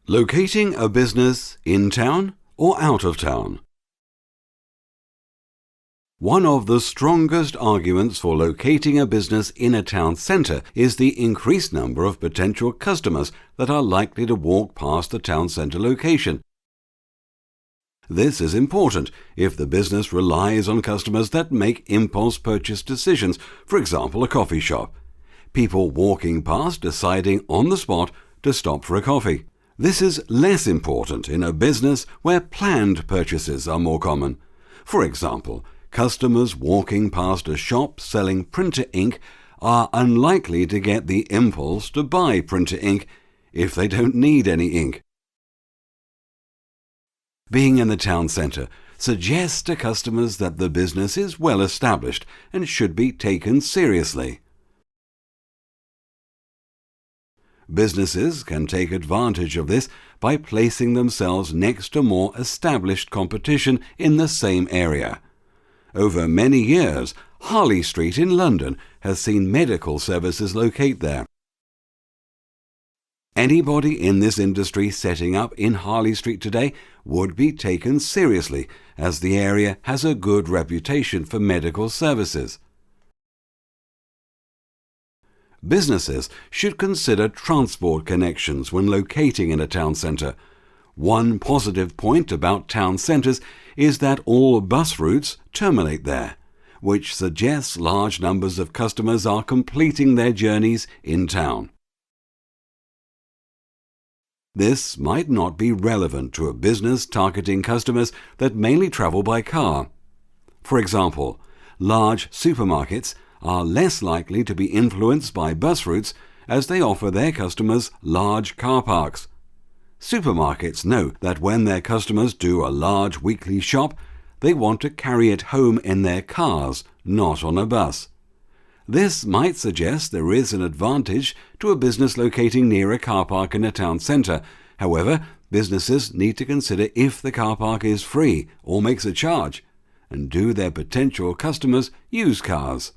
Locating a business in town or out of town? One of the strongest arguments for locating a business in a town centre is the increased number of potential customers that are likely to walk past the town centre location. This is important if the business relies on customers that make impulse purchase decisions, for example, a coffee shop. People walking past deciding on the spot to stop for a coffee. This is less important in a business where planned purchases are more common. For example, customers walking past a shop selling printer ink are unlikely to get the impulse to buy printer ink if they don't need any ink. Being in the town centre suggests to customers that the business is well established and should be taken seriously. Businesses can take advantage of this by placing themselves next to more established competition in the same area. Over many years, Harley Street in London has seen medical services locate there. Anybody in this industry setting up in Harley Street today would be taken seriously, as the area has a good reputation for medical services. Businesses should consider transport connections when locating in a town centre. One positive point about town centres is that all bus routes terminate there, which suggests large numbers of customers are completing their journeys in town. This might not be relevant to a business targeting customers that mainly travel by car. For example, large supermarkets are less likely to be influenced by bus routes as they offer their customers large car parks. Supermarkets know that when their customers do a large weekly shop, they want to carry it home in their cars, not on a bus. This might suggest there is an advantage to a business locating near a car park in a town centre. However, businesses need to consider if the car park is free or makes a charge, and do their potential customers use cars?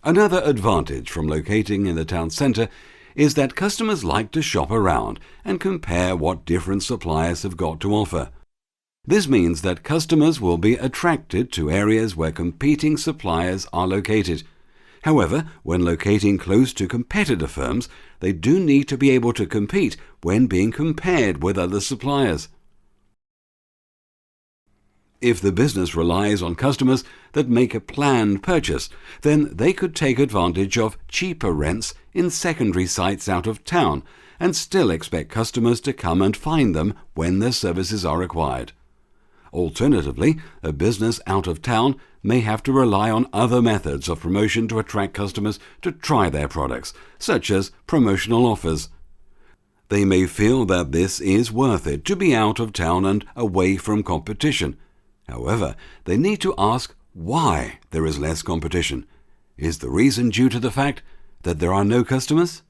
Another advantage from locating in the town centre is that customers like to shop around and compare what different suppliers have got to offer. This means that customers will be attracted to areas where competing suppliers are located. However, when locating close to competitor firms, they do need to be able to compete when being compared with other suppliers. If the business relies on customers that make a planned purchase, then they could take advantage of cheaper rents in secondary sites out of town and still expect customers to come and find them when their services are required. Alternatively, a business out of town may have to rely on other methods of promotion to attract customers to try their products, such as promotional offers. They may feel that this is worth it to be out of town and away from competition. However, they need to ask why there is less competition. Is the reason due to the fact that there are no customers?